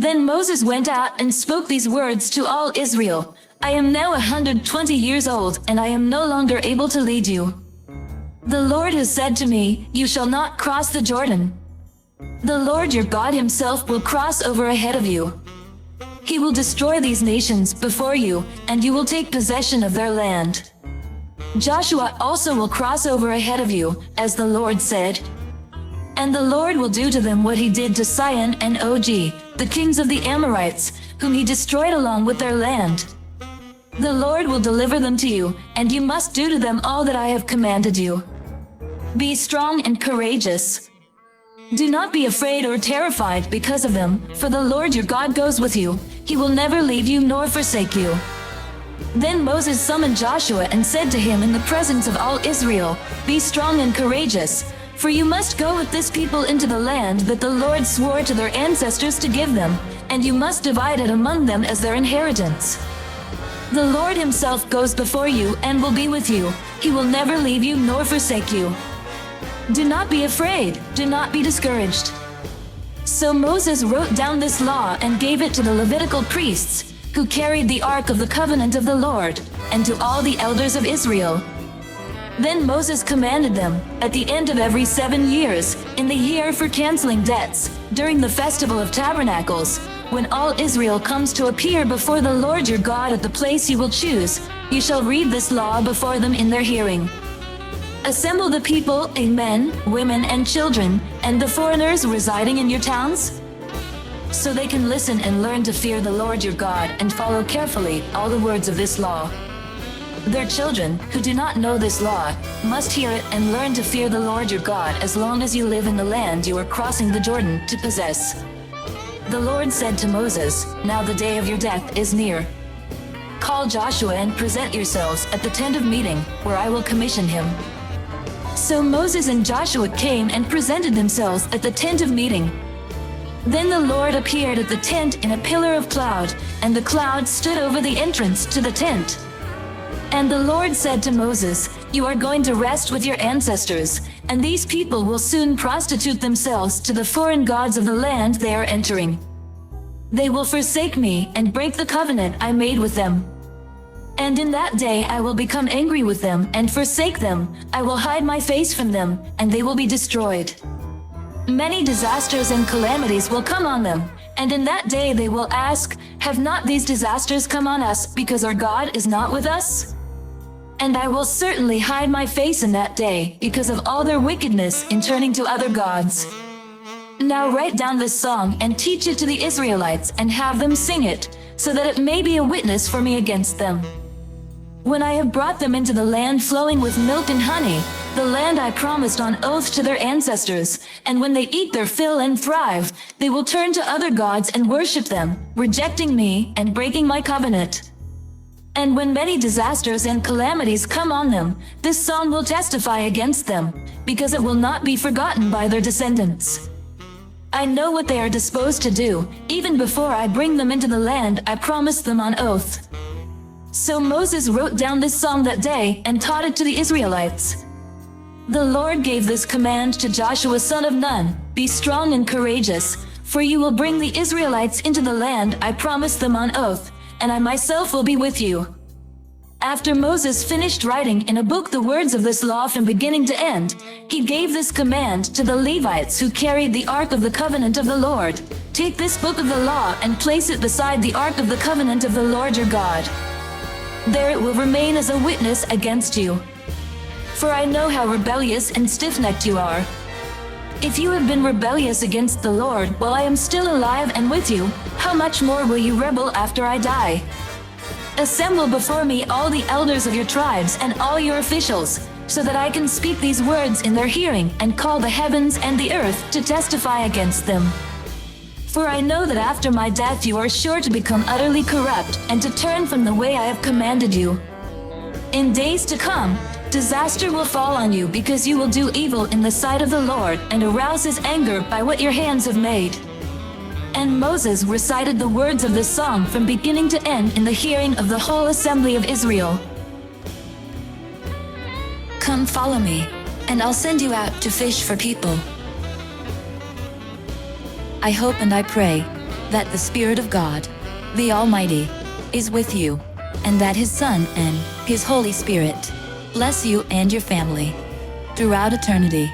Then Moses went out and spoke these words to all Israel. I am now 120 years old, and I am no longer able to lead you. The Lord has said to me, you shall not cross the Jordan. The Lord your God himself will cross over ahead of you. He will destroy these nations before you, and you will take possession of their land. Joshua also will cross over ahead of you, as the Lord said. And the Lord will do to them what he did to Sihon and Og, the kings of the Amorites, whom he destroyed along with their land. The Lord will deliver them to you, and you must do to them all that I have commanded you. Be strong and courageous. Do not be afraid or terrified because of them, for the Lord your God goes with you. He will never leave you nor forsake you. Then Moses summoned Joshua and said to him in the presence of all Israel, Be strong and courageous, for you must go with this people into the land that the Lord swore to their ancestors to give them, and you must divide it among them as their inheritance. The Lord himself goes before you and will be with you. He will never leave you nor forsake you. Do not be afraid, do not be discouraged. So Moses wrote down this law and gave it to the Levitical priests, who carried the ark of the covenant of the Lord, and to all the elders of Israel. Then Moses commanded them, at the end of every 7 years, in the year for canceling debts, during the festival of tabernacles, when all Israel comes to appear before the Lord your God at the place you will choose, you shall read this law before them in their hearing. Assemble the people, men, women, and children, and the foreigners residing in your towns, so they can listen and learn to fear the Lord your God and follow carefully all the words of this law. Their children, who do not know this law, must hear it and learn to fear the Lord your God as long as you live in the land you are crossing the Jordan to possess. The Lord said to Moses, Now the day of your death is near. Call Joshua and present yourselves at the tent of meeting, where I will commission him. So Moses and Joshua came and presented themselves at the tent of meeting. Then the Lord appeared at the tent in a pillar of cloud, and the cloud stood over the entrance to the tent. And the Lord said to Moses, You are going to rest with your ancestors, and these people will soon prostitute themselves to the foreign gods of the land they are entering. They will forsake me and break the covenant I made with them. And in that day I will become angry with them and forsake them. I will hide my face from them, and they will be destroyed. Many disasters and calamities will come on them, and in that day they will ask, Have not these disasters come on us because our God is not with us? And I will certainly hide my face in that day because of all their wickedness in turning to other gods. Now write down this song and teach it to the Israelites and have them sing it, so that it may be a witness for me against them. When I have brought them into the land flowing with milk and honey, the land I promised on oath to their ancestors, and when they eat their fill and thrive, they will turn to other gods and worship them, rejecting me and breaking my covenant. And when many disasters and calamities come on them, this song will testify against them, because it will not be forgotten by their descendants. I know what they are disposed to do, even before I bring them into the land I promised them on oath. So Moses wrote down this song that day and taught it to the Israelites. The Lord gave this command to Joshua son of Nun, Be strong and courageous, for you will bring the Israelites into the land I promised them on oath, and I myself will be with you. After Moses finished writing in a book the words of this law from beginning to end, he gave this command to the Levites who carried the Ark of the Covenant of the Lord. Take this book of the law and place it beside the Ark of the Covenant of the Lord your God. There it will remain as a witness against you. For I know how rebellious and stiff-necked you are. If you have been rebellious against the Lord while I am still alive and with you, how much more will you rebel after I die? Assemble before me all the elders of your tribes and all your officials, so that I can speak these words in their hearing and call the heavens and the earth to testify against them. For I know that after my death you are sure to become utterly corrupt and to turn from the way I have commanded you. In days to come, disaster will fall on you because you will do evil in the sight of the Lord and arouse his anger by what your hands have made. And Moses recited the words of this song from beginning to end in the hearing of the whole assembly of Israel. Come follow me, and I'll send you out to fish for people. I hope and I pray that the Spirit of God, the Almighty, is with you, and that His Son and His Holy Spirit bless you and your family throughout eternity.